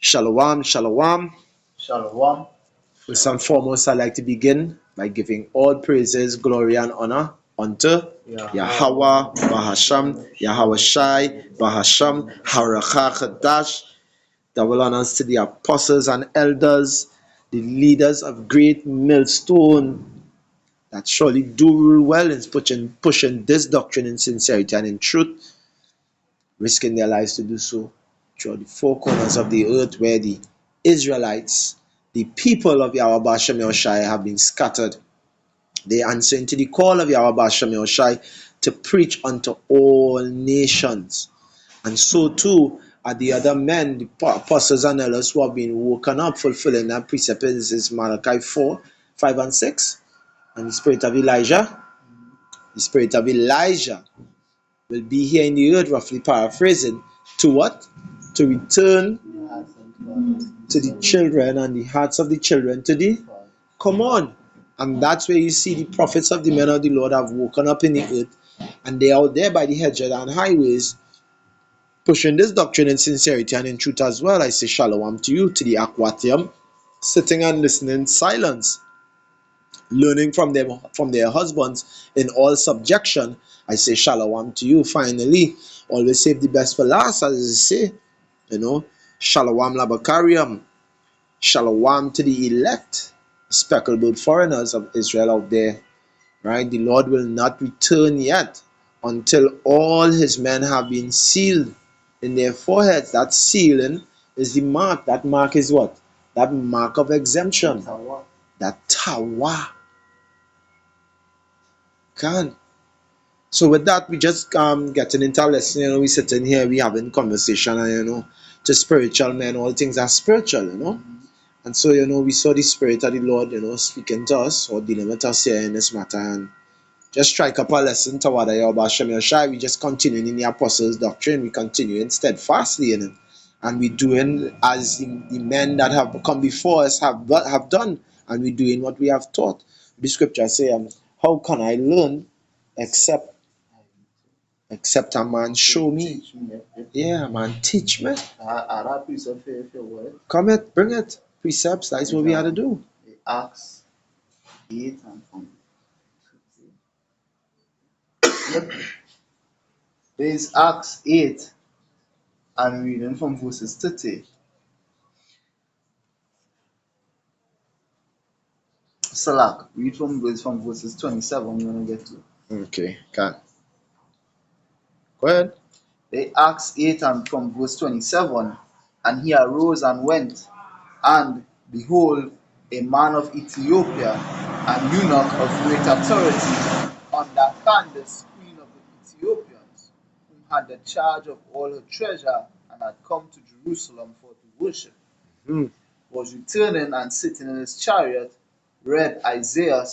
Shalom, shalom. Shalom. First and foremost, I'd like to begin by giving all praises, glory, and honor unto Yahweh, Bahasham, Yahweh Shai, Bahasham, Harakha Chadash. Double honors to the apostles and elders, the leaders of Great Millstone, that surely do rule well in pushing this doctrine in sincerity and in truth, risking their lives to do so throughout the four corners of the earth where the Israelites, the people of Yahweh Bashem Yahushai, have been scattered. They answer into the call of Yahweh Bashem Yahushai to preach unto all nations. And so too are the other men, the apostles and elders who have been woken up, fulfilling that precept. This is Malachi 4, 5 and 6. And the spirit of Elijah will be here in the earth, roughly paraphrasing, to what? To return to the children and the hearts of the children to the come on. And that's where you see the prophets of the men of the Lord have woken up in the earth, and they are out there by the hedges and highways pushing this doctrine in sincerity and in truth as well. I say shalom to you, to the Ahchyam, sitting and listening in silence, learning from their husbands in all subjection. I say shalom to you. Finally, always save the best for last, as they say. Shalom labakariam. Shalom to the elect, speckled foreigners of Israel out there. Right? The Lord will not return yet until all his men have been sealed in their foreheads. That sealing is the mark. That mark is what? That mark of exemption. That tawa. Can. So with that, we just getting into our lesson. We sitting here, we having conversation, and to spiritual men, all things are spiritual. And so we saw the spirit of the Lord, speaking to us or dealing with us here in this matter, and just strike up a lesson to what we just continuing in the apostles' doctrine. We continuing steadfastly in it, and we doing as the men that have come before us have done, and we doing what we have taught. The scripture say, how can I learn except a man show me? Yeah, man, teach me. Come it, bring it. Precepts, that's what we had to do. Acts 8 and from there is Acts 8 and reading from verses 30. Salak, read from verses 27 you want to get to. Okay, can. Go ahead. They Acts 8 and from verse 27, and he arose and went, and behold, a man of Ethiopia, an eunuch of great authority, under Candace, queen of the Ethiopians, whom had the charge of all her treasure, and had come to Jerusalem for to worship, was returning and sitting in his chariot, read Isaiah,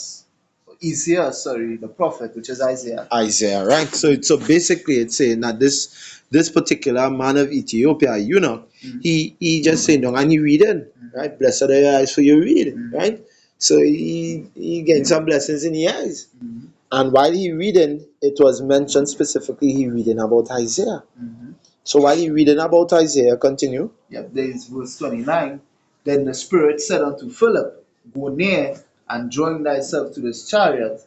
the prophet, which is Isaiah. Isaiah, right? So basically, it's saying that this particular man of Ethiopia, he just saying, and he reading, right? Blessed are your eyes for your reading, right? So he getting some blessings in the eyes. And while he reading, it was mentioned specifically he reading about Isaiah. So while he reading about Isaiah, continue. Yep, there is verse 29. Then the Spirit said unto Philip, go near and join thyself to this chariot.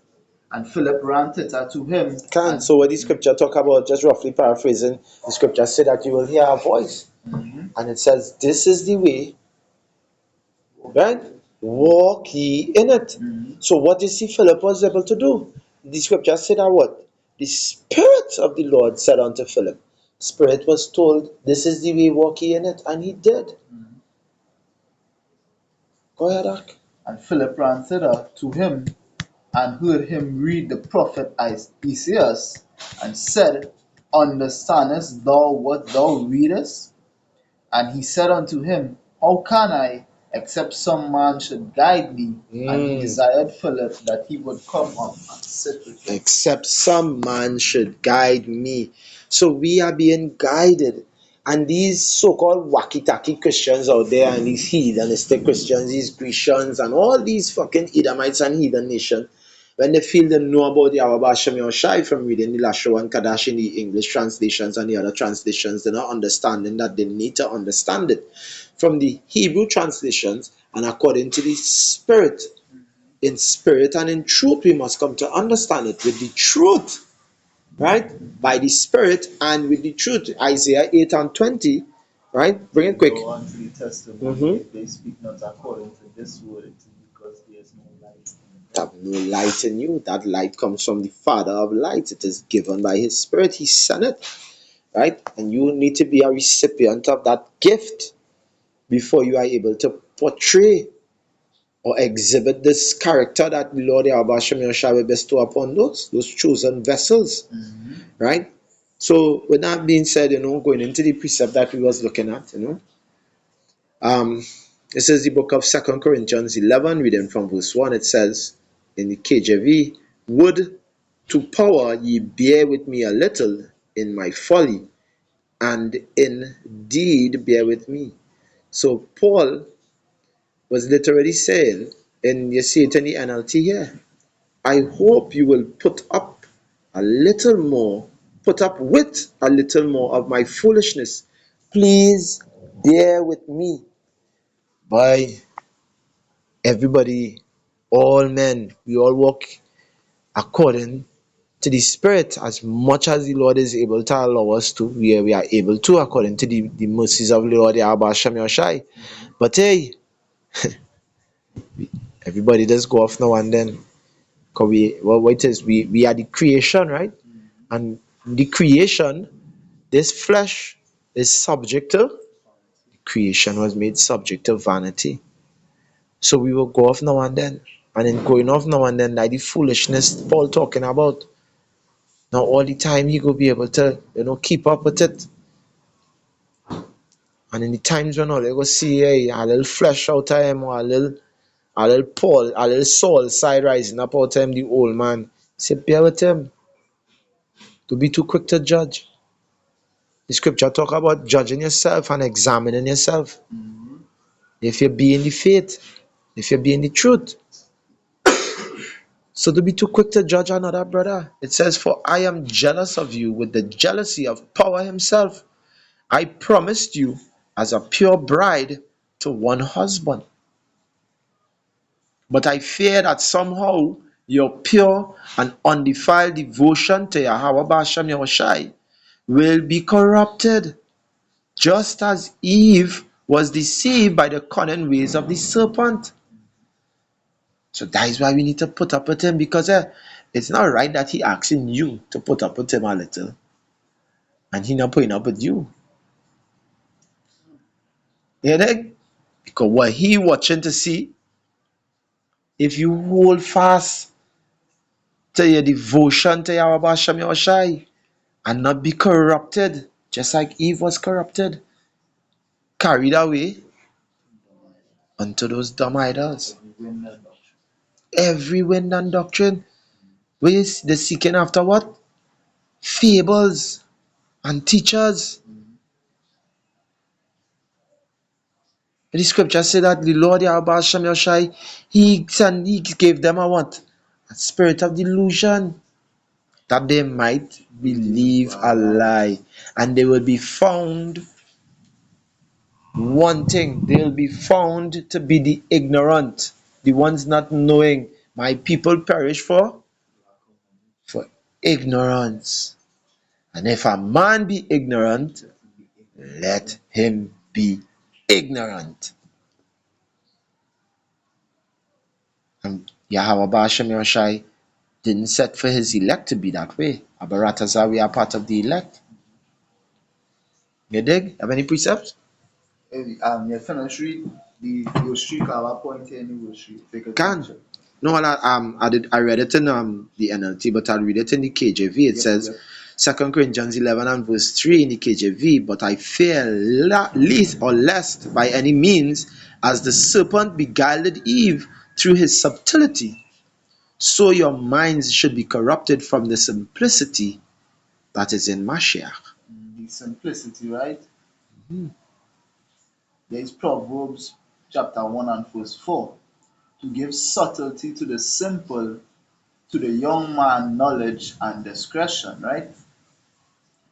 And Philip ran thither to him. So what the scripture talk about, just roughly paraphrasing, the scripture said that you will hear a voice. And it says, this is the way, right? Walk ye in it. So what you see Philip was able to do? The scripture said that what? The Spirit of the Lord said unto Philip. Spirit was told, this is the way, walk ye in it. And he did. Go ahead, Ak. And Philip ran thither to him, and heard him read the prophet Isaiah, and said, understandest thou what thou readest? And he said unto him, how can I, except some man should guide me? And he desired Philip that he would come up and sit with him. Except some man should guide me. So we are being guided. And these so-called wacky-tacky Christians out there, and these heathenistic Christians, these Grecians, and all these fucking Edomites and heathen nations, When they feel they know about the Ahab Hashem Yoshai from reading the Lasho and Kadash in the English translations and the other translations, they're not understanding that they need to understand it from the Hebrew translations and according to the Spirit. In spirit and in truth, we must come to understand it with the truth, right? By the Spirit and with the truth. Isaiah 8 and 20, right? Bring it quick. Go on to the testimony. Mhm. If they speak not according to this word, it is because there is no light in them. Have no light in you. That light comes from the Father of light. It is given by His Spirit. He sent it, right? And you need to be a recipient of that gift before you are able to portray or exhibit this character that the Lord Yahweh Shem Yahshua will bestow upon those chosen vessels, right? So with that being said, going into the precept that we was looking at, um, this is the book of 2 Corinthians 11, reading from verse 1. It says in the KJV, "Would to power ye bear with me a little in my folly, and indeed bear with me." So Paul was literally saying, and you see it in the NLT here, I hope you will put up a little more, put up with a little more of my foolishness. Please bear with me. By everybody, all men, we all walk according to the Spirit as much as the Lord is able to allow us to, we are able to, according to the mercies of the Lord Yahweh Shem Yoshai. But hey, everybody does go off now and then. Because we are the creation, right? And the creation, this flesh is subject to, creation was made subject to vanity. So we will go off now and then. And in going off now and then, like the foolishness Paul talking about, now all the time he will be able to, keep up with it. And in the times when all they go see a little flesh out of him, or a little Paul, a little Saul side rising up out of him, the old man, say, bear with him. Don't be too quick to judge. The scripture talk about judging yourself and examining yourself. If you be in the faith, if you be in the truth. So don't be too quick to judge another brother. It says, for I am jealous of you with the jealousy of power himself. I promised you as a pure bride to one husband. But I fear that somehow your pure and undefiled devotion to Yahweh Basham Yahushai will be corrupted, just as Eve was deceived by the cunning ways of the serpent. So that is why we need to put up with him, because it's not right that he asking you to put up with him a little and he not putting up with you. You know? Because what he watching to see, if you hold fast to your devotion to Yahweh Hashem Yahushai and not be corrupted, just like Eve was corrupted, carried away unto those dumb idols. Every wind and doctrine, they're seeking after what? Fables and teachers. The scripture said that the Lord Yahweh Hashem Yahushai, he gave them a what? A spirit of delusion, that they might believe a lie, and they will be found wanting. They will be found to be the ignorant, the ones not knowing. My people perish for ignorance. And if a man be ignorant, let him be ignorant. And Yahweh Hashem Yahushai didn't set for his elect to be that way. Abaratazar, we are part of the elect. You dig? Have any precepts? You finish read your street cover point here in your street. Can. No, I read it in the NLT, but I'll read it in the KJV. It says, 2 Corinthians 11 and verse 3 in the KJV, but I fear least or lest by any means, as the serpent beguiled Eve through his subtlety, so your minds should be corrupted from the simplicity that is in Mashiach. The simplicity, right? There is Proverbs chapter 1 and verse 4. To give subtlety to the simple to the young man knowledge and discretion, right?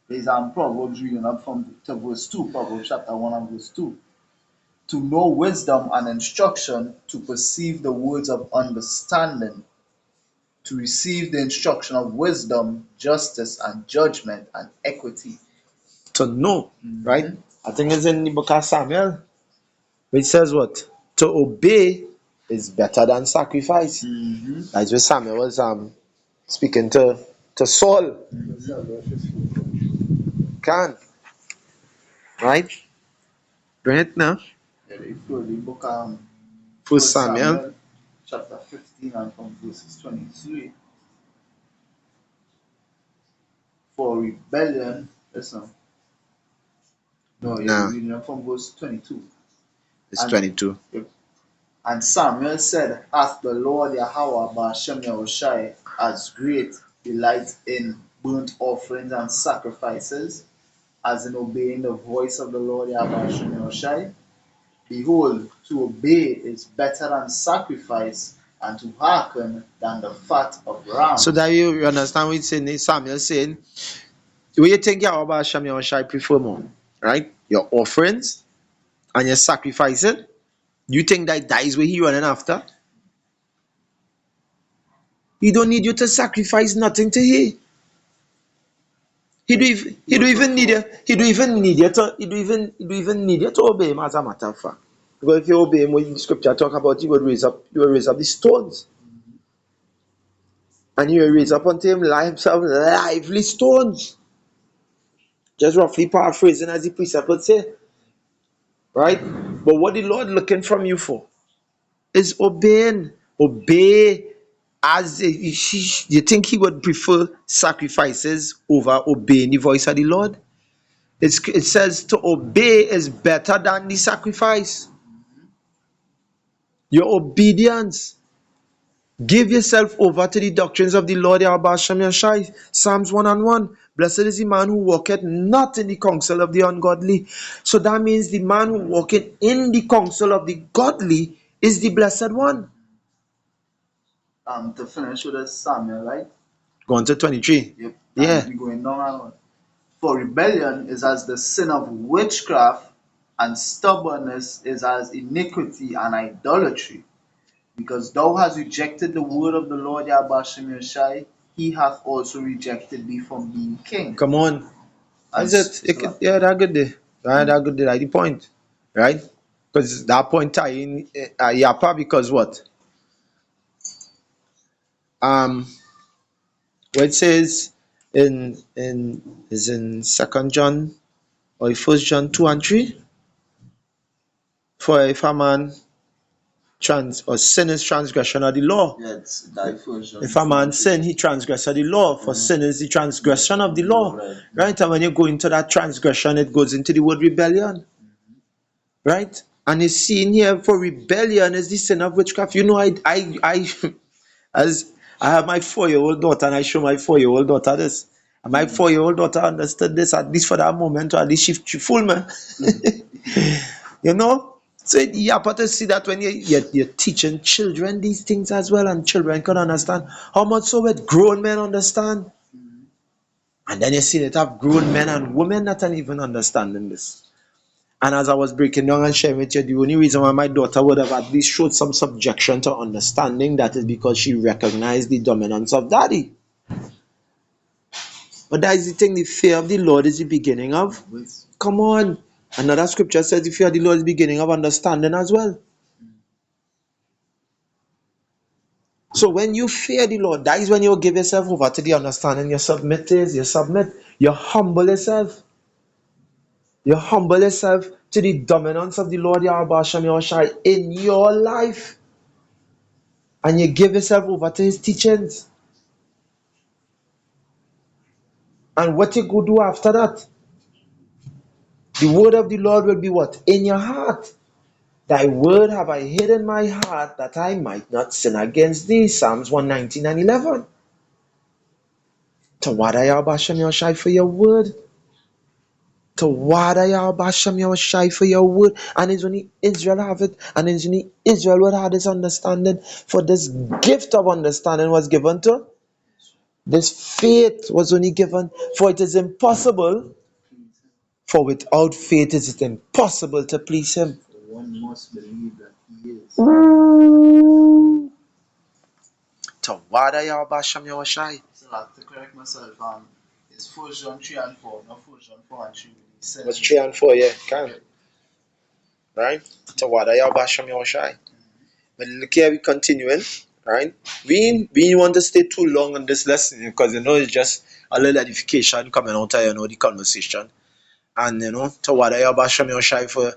There's Proverbs reading up from to verse 2, Proverbs chapter 1 and verse 2. To know wisdom and instruction, to perceive the words of understanding, to receive the instruction of wisdom, justice, and judgment, and equity. To know, right? Mhm. I think it's in the book of Samuel, which says what? To obey is better than sacrifice. Mhm. That's what Samuel was speaking to Saul. Can, right? Bring it now. Yeah, they feel the book First First Samuel. Samuel chapter 15 and from verses 23. For rebellion, listen. No, you're No, reading it from verse 22. it's And 22. and Samuel said, hath the Lord Yahweh Ba'ashem Yahushai as great delight in burnt offerings and sacrifices, as in obeying the voice of the Lord Yahweh Ba'ashem Yahushai? Behold, to obey is better than sacrifice, and to hearken than the fat of So rams. that you understand what it's saying, Samuel saying, what you think Yahweh Hashem Yahushai prefer more, right? Your offerings and your sacrifices. You think that is what he running after? He don't need you to sacrifice nothing to he. He don't even need you. He don't even need you to. He don't even need you to obey him. As a matter of fact, because if you obey him, when the scripture talk about, you will raise up the stones, and you will raise up unto him himself lively stones. Just roughly paraphrasing as the precept would say, right? But what the Lord looking from you for is obeying. Obey as you think he would prefer sacrifices over obeying the voice of the Lord? It says to obey is better than the sacrifice. Your obedience. Give yourself over to the doctrines of the Lord Yahweh Hashem Yashai. Psalms 1 and 1. Blessed is the man who walketh not in the counsel of the ungodly. So that means the man who walketh in the counsel of the godly is the blessed one. To finish with the Samuel, right? Go on to 23. Yep. And Yeah. we going down and on. For rebellion is as the sin of witchcraft, and stubbornness is as iniquity and idolatry. Because thou hast rejected the word of the Lord Yahweh Shem Yeshai, he hath also rejected thee from being king. Come on. And That's it. Yeah, that good day. Right, that good day. Right, the point. Right? Because that point tie in Yapa because what? Um what it says in Second John or First John 2 and 3. For if a man sin is transgression of the law. Yes, that version. If a man sin, he transgress of the law. For sin is the transgression of the law. Right? And when you go into that transgression, it goes into the word rebellion. Right? And it's seen here for rebellion is the sin of witchcraft. You know, as I have my 4-year-old daughter, and I show my 4-year-old daughter this. And my 4-year-old daughter understood this, at least for that moment, or at least she fooled me. You know? So you have to see that when you're teaching children these things as well, and children can understand. How much so with grown men understand? And then you see that have grown men and women that are even understanding this. And as I was breaking down and sharing with you, the only reason why my daughter would have at least showed some subjection to understanding that is because she recognized the dominance of daddy. But that is the thing, the fear of the Lord is the beginning of. Come on. Another scripture says the fear of the Lord is the beginning of understanding as well. So when you fear the Lord, that is when you give yourself over to the understanding. You submit, you humble yourself. You humble yourself to the dominance of the Lord Yahweh Hashem Yahushai in your life. And you give yourself over to his teachings. And what you go do after that? The word of the Lord will be what? In your heart. Thy word have I hid in my heart that I might not sin against thee. Psalms 119 and 11. To what I Hashem Yahushai for your word. Tawada Yahweh Hashem Yahushai for your word, and it's only Israel have it, and it's only Israel would have this understanding. For this gift of understanding was given to this faith was only given. For it is impossible. For without faith is it impossible to please Him. One must believe that He is. Tawada Yahweh Hashem Yahushai. So I have to correct myself. It's 1 John 3 and 4, not 1 John 4 and 3. What's 3 and 4? Yeah, can. Right? Tawada Yahweh Hashem Yahushai. But look here, we continuing, right? We want to stay too long on this lesson because it's just a little edification coming out of the conversation. And Tawada Yahweh Hashem Yahushai for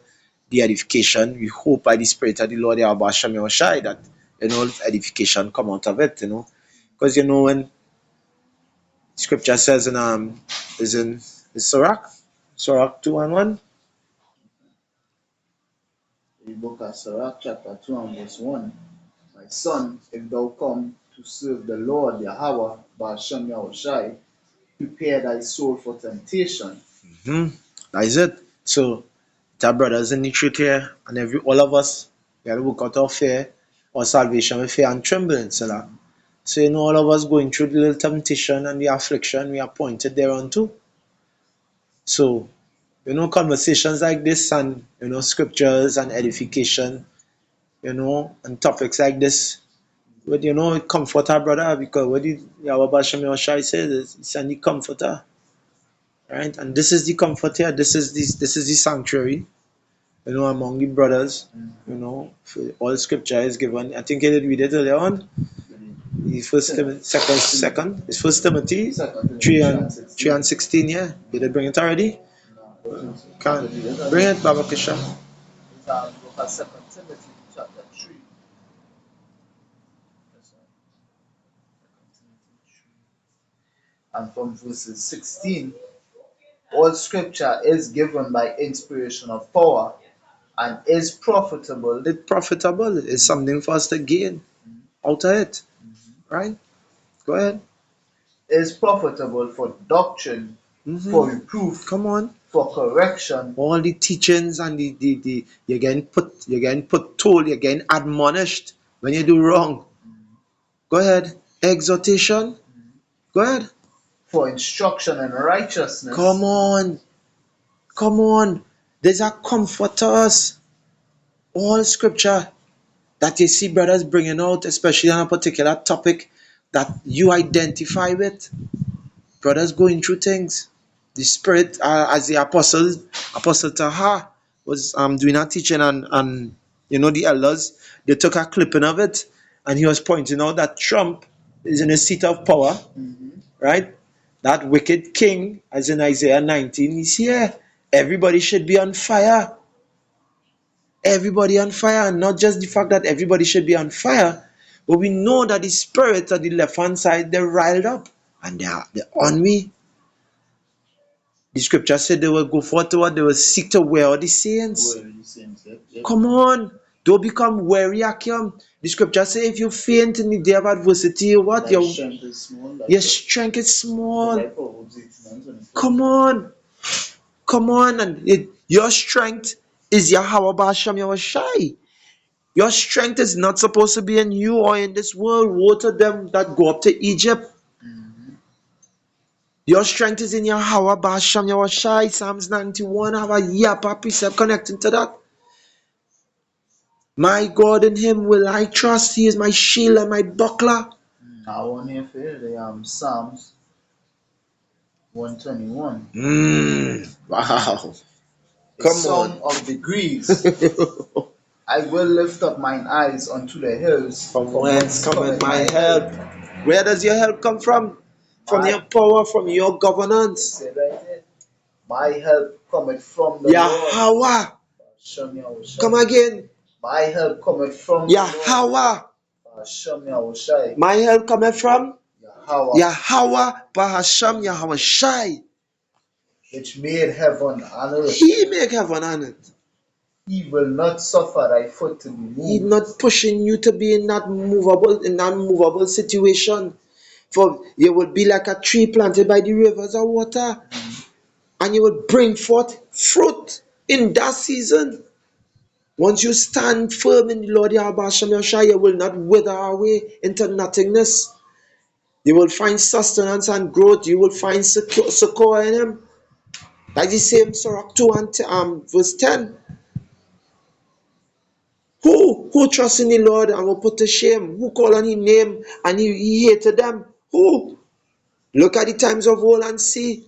the edification. We hope by the Spirit of the Lord Yahweh Hashem Yahushai that edification come out of it, Because when Scripture says in Sirach 2 and 1. The book of Sirach chapter 2 and verse 1. My son, if thou come to serve the Lord Yahweh Ba'ashem Yahushai, prepare thy soul for temptation. That is it. So, our brothers in the truth here, and all of us, we have to work out our fear, our salvation with fear and trembling. So, all of us going through the little temptation and the affliction, we are pointed thereon too. So, conversations like this and, scriptures and edification, and topics like this, but it comfort our brother, because what did Yahweh Bashem Yoshai say? It's a comforter, right? And this is the comfort here. This is the sanctuary, among the brothers. For all scripture is given. I think I did read it earlier on. The second. It's First Timothy 3 and 16. Yeah, you did bring it already. Can bring it, Baba Kisha. It's 2 Timothy chapter 3. And from verses 16, all scripture is given by inspiration of power and is profitable. It's profitable. It's something for us to gain out of it. Right? Go ahead. Is profitable for doctrine, for reproof, come on, for correction. All the teachings and the you're getting told, you're getting admonished when you do wrong. Go ahead. Exhortation. Go ahead. For instruction in righteousness. Come on. There's a comfort to us. All scripture that you see brothers bringing out, especially on a particular topic that you identify with. Brothers going through things. The Spirit, as the Apostle Taha was doing a teaching, and the elders, they took a clipping of it, and he was pointing out that Trump is in a seat of power, right? That wicked king, as in Isaiah 19, is here. Everybody should be on fire. Everybody on fire, and not just the fact that everybody should be on fire, but we know that the spirits at the left-hand side, they're riled up, and they're on me. The scripture said they will go forth to what? They will seek to wear the saints. Come on. Don't become weary, Ahchyam. The scripture says if you faint in the day of adversity, what? Your strength is small. Come on. And your strength is Yahweh Ba'ashem Yahushai. Your strength is not supposed to be in you or in this world. Woe to them that go up to Egypt. Your strength is in Yahweh Ba'ashem Yahushai. Psalms 91 have a yapa precept connecting to that. My God, in Him will I trust. He is my shield and my buckler. I want to feel the Psalms 121. Wow. Come Song of Degrees. I will lift up mine eyes unto the hills. From whence cometh my help? Where does your help come from? From your power, from your governance. My help cometh from the Yahweh. Lord. Come again. My help cometh from Yahweh. My help cometh from Yahweh Ba'ashem Yahushai. Which made heaven and earth. He made heaven and earth. He will not suffer thy foot to be moved. He's not pushing you to be in that movable situation. For you will be like a tree planted by the rivers of water. And and you will bring forth fruit in that season. Once you stand firm in the Lord Yahweh Hashem Yahshua, you will not wither away into nothingness. You will find sustenance and growth. You will find succor in Him. Like the same Sirach 2 and verse 10. Who trusts in the Lord and will put to shame? Who call on His name and he hated them? Who? Look at the times of old and see.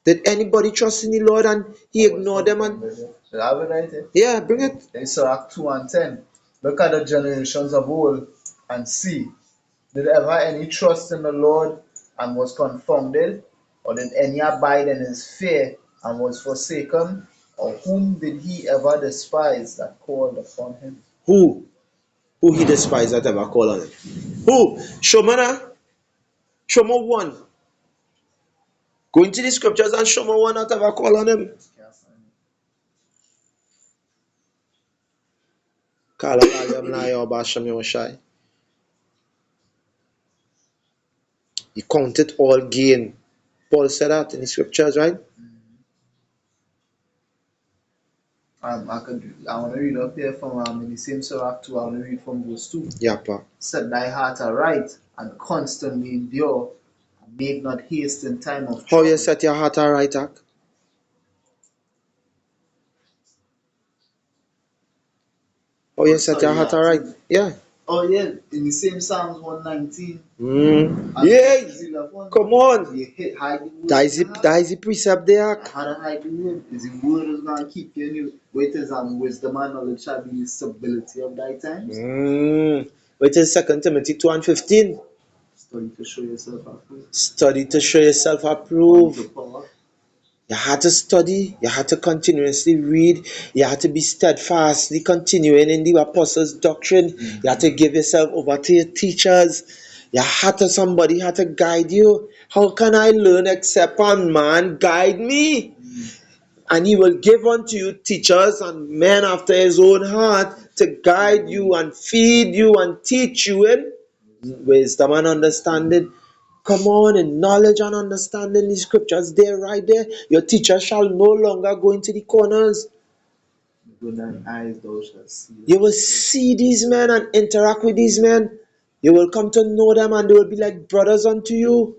Did anybody trust in the Lord and he ignored them? And Should I have it right here? yeah, bring it. In Sirach 2 and 10. Look at the generations of old and see. Did ever any trust in the Lord and was confounded? Or did any abide in his fear and was forsaken? Or whom did he ever despise that called upon him? Who? Who he despised that ever call on him? Who? Show me one. Go into the scriptures and show me one that ever call on him. He counted all gain. Paul said that in the scriptures, right? I want to read up here from in the same Sirach 2. I want to read from verse 2. Yeah, pa. Set thy heart aright and constantly endure, and make not haste in time of How trouble. you set your heart aright, Ak? How you set your heart aright? Yeah. Oh yeah, in the same Psalms 119. Yeah. Come on. You hide the word. That is the precept there, Ak. How to hide the word? Is the word is gonna keep you in you. Wait is wisdom and knowledge shall be the stability of thy times. Which is 2 Timothy 2 and 15. Study to show yourself approved. Study to show yourself approved. You had to study, you had to continuously read, you had to be steadfastly continuing in the apostles' doctrine, you had to give yourself over to your teachers, somebody had to guide you. How can I learn except a man guide me? And He will give unto you teachers and men after His own heart to guide you and feed you and teach you in wisdom and understanding. Come on, in knowledge and understanding the scriptures there, right there. Your teacher shall no longer go into the corners. With thine eyes thou shalt see. You will see these men and interact with these men. You will come to know them and they will be like brothers unto you.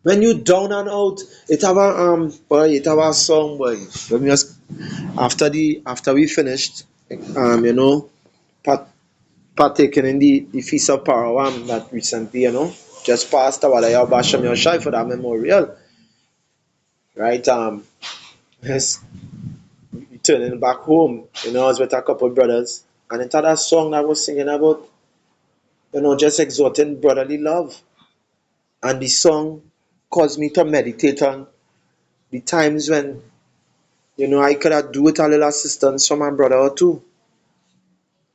When you down and out, it have a song, boy. Let me just after we finished, partaking in the Feast of Parawam that recently, just passed our Basham Yoshai for that memorial. Right? Yes, returning back home, I was with a couple of brothers, and it had a song that was singing about, just exhorting brotherly love. And the song caused me to meditate on the times when, I could have do with a little assistance from my brother or two.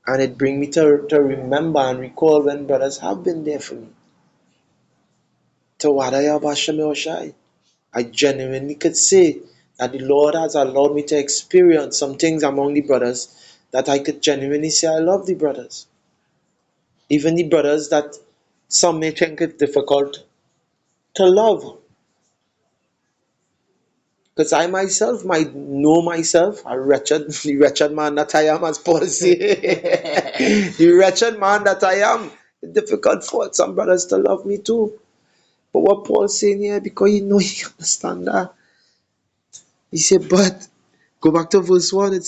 And it bring me to remember and recall when brothers have been there for me. To Wadaya Basham Yoshai. I genuinely could say that the Lord has allowed me to experience some things among the brothers that I could genuinely say I love the brothers. Even the brothers that some may think it difficult to love. Because I myself might know myself, the wretched man that I am, as Paul says. The wretched man that I am. It's difficult for some brothers to love me too. But what Paul's saying here, because he understand that. He said, but go back to verse 1, he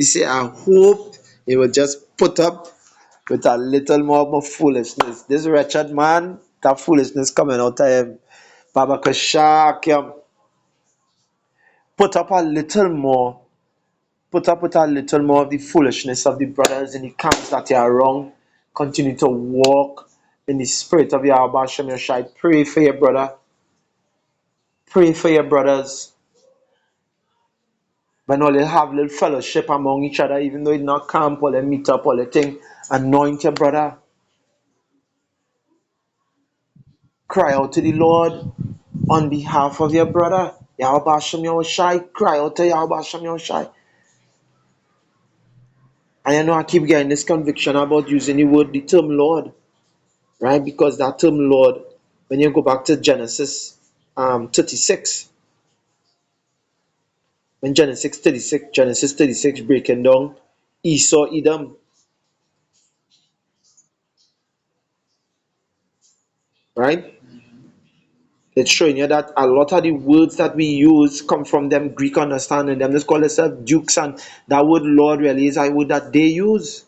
said, I hope he will just put up with a little more foolishness. This wretched man, that foolishness coming out of him. Baba Ahchyam, put up with a little more of the foolishness of the brothers in the camps that are wrong. Continue to walk in the spirit of Yahweh Shem Yoshai. Pray for your brother. Pray for your brothers. When all they have little fellowship among each other, even though it's not camp or they meet up or they thing, anoint your brother. Cry out to the Lord on behalf of your brother. Yahweh Shem Yoshai. Cry out to Yahweh Shem Yoshai. And I keep getting this conviction about using the term Lord. right? Because that term Lord, when you go back to Genesis 36, when Genesis 36 breaking down Esau, Edom, right? It's showing you that a lot of the words that we use come from them Greek understanding. Them just call themselves dukes, and that word Lord really is a word that they use.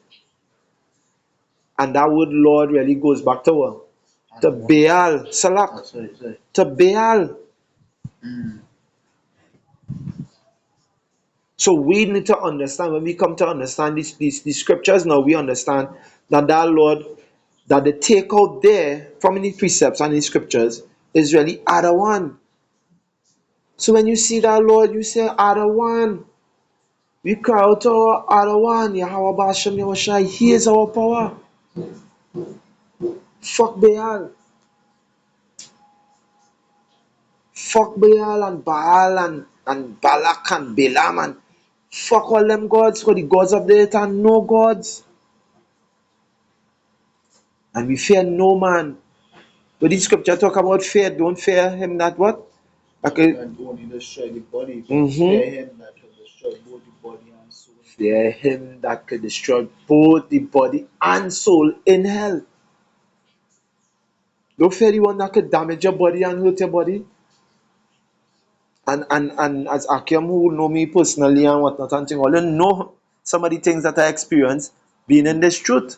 And that word Lord really goes back to what? To Baal, Salak, to Baal. So we need to understand, when we come to understand these scriptures now, we understand that that Lord, that the take out there from the precepts and the scriptures is really other one. So when you see that Lord, you say other one. We cry out to our other one, Yahweh Bashem Yahushai. He is our power. Fuck Baal. Fuck Baal and Baal and Balak and Balaam and fuck all them gods, for the gods of the earth are no gods. And we fear no man. But the scripture talk about fear. Don't fear him that what? Okay. And only destroy the body, but Mm-hmm. fear him that can destroy both the body and soul. Fear him that could destroy both the body and soul in hell. Don't fear the one that could damage your body and hurt your body. And as Ahchyam, who know me personally and whatnot and thing, all you know some of the things that I experience being in this truth.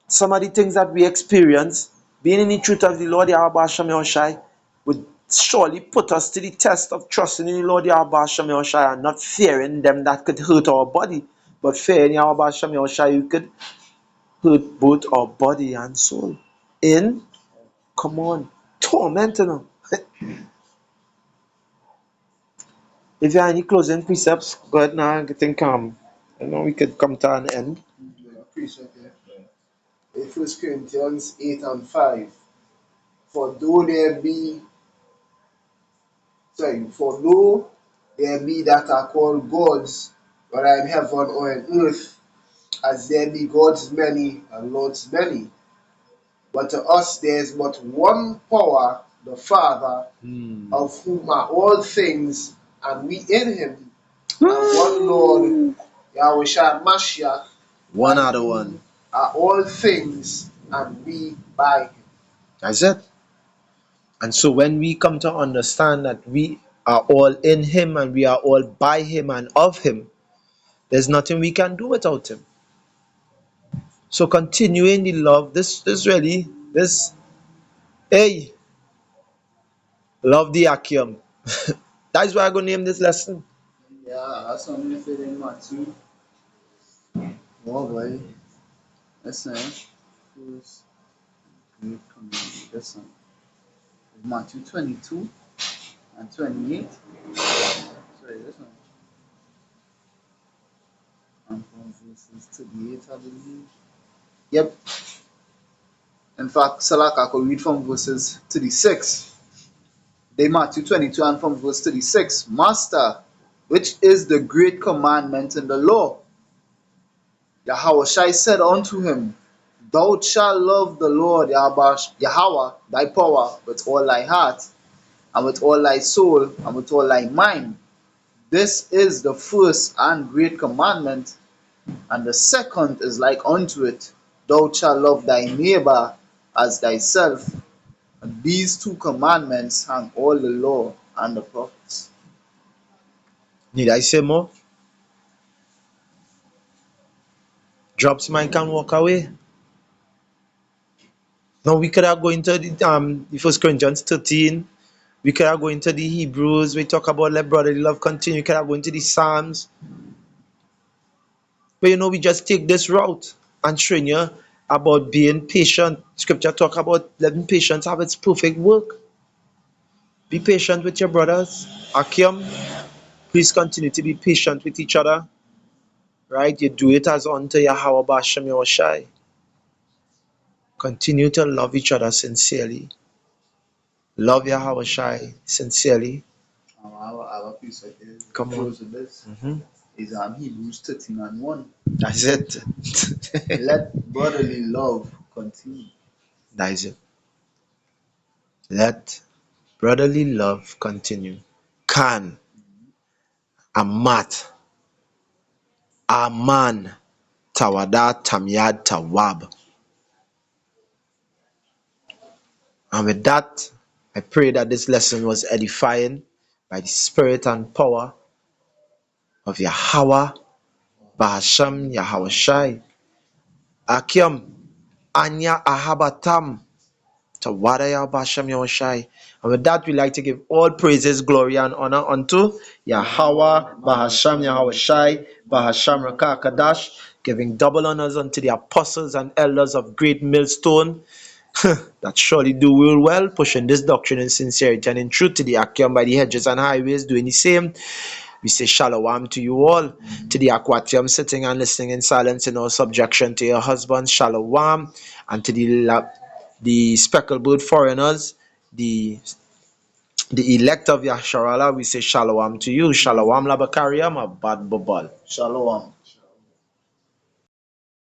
Some of the things that we experience being in the truth of the Lord Yahweh Shem Yahushai would surely put us to the test of trusting in the Lord Yahweh Shem Yahushai and not fearing them that could hurt our body, but fearing Yahweh Shem Yahushai who could hurt both our body and soul. Come on, tormenting them. If you have any closing precepts, go ahead now. I think we could come to an end. Yeah, precept there. In 1 Corinthians 8 and 5. For though there be, for though there be that are called gods, whether in heaven or in earth, as there be gods many and lords many. But to us there is but one power, the Father, of whom are all things, and we in him, and one Lord, Yahushua Mashiach, One and other whom one. are all things, and we by him. That's it. And so when we come to understand that we are all in him and we are all by him and of him, there's nothing we can do without him. So continuing the love, hey, love the Ahchyam. That's why I'm going to name this lesson. Yeah, that's what I'm saying in Matthew. Oh boy, listen, who's great commandment? Listen, Matthew 22 and 28. Sorry, listen. And from verses 38, I believe. Yep. In fact, Salak, I could read from verses 36. They Matthew 22 and from verse 36. Master, which is the great commandment in the law? Yahushua said unto him, Thou shalt love the Lord Yahweh, thy power, with all thy heart, and with all thy soul, and with all thy mind. This is the first and great commandment, and the second is like unto it. Thou shalt love thy neighbor as thyself. And these two commandments hang all the law and the prophets. Need I say more? Drops man can walk away. Now we could have go into the 1 Corinthians 13. We could have go into the Hebrews. We talk about let brotherly love continue. We could have go into the Psalms. But we just take this route and showing you about being patient. Scripture talk about letting patience have its perfect work. Be patient with your brothers. Ahchyam, please continue to be patient with each other. Right? You do it as unto Yahweh Bashem Yahushai. Continue to love each other sincerely. Love Yahweh Shai sincerely. Our piece right there, Come on. close with this, is Hebrews 13 and 1. That's it. Let brotherly love continue. That is it. Let brotherly love continue. Can Amat Aman Tawada Tamyad Tawab. And with that, I pray that this lesson was edifying by the spirit and power of Yahweh, Bahasham Yahweh Shai, Ahchyam, Anya Ahabatam, Tawadaya Bahasham Yahweh Shai. And with that, we like to give all praises, glory, and honor unto Yahweh, Bahasham Yahweh Shai, Bahasham Rakah Kadash, giving double honors unto the apostles and elders of Great Millstone that surely do real well, pushing this doctrine in sincerity and in truth to the Ahchyam by the hedges and highways, doing the same. We say shalom to you all, to the Ahchyam sitting and listening in silence in all subjection to your husbands, shalom, and to the speckled bird foreigners, the elect of Yasharala, we say shalom to you, shalom labakariam abad babal. Shalom.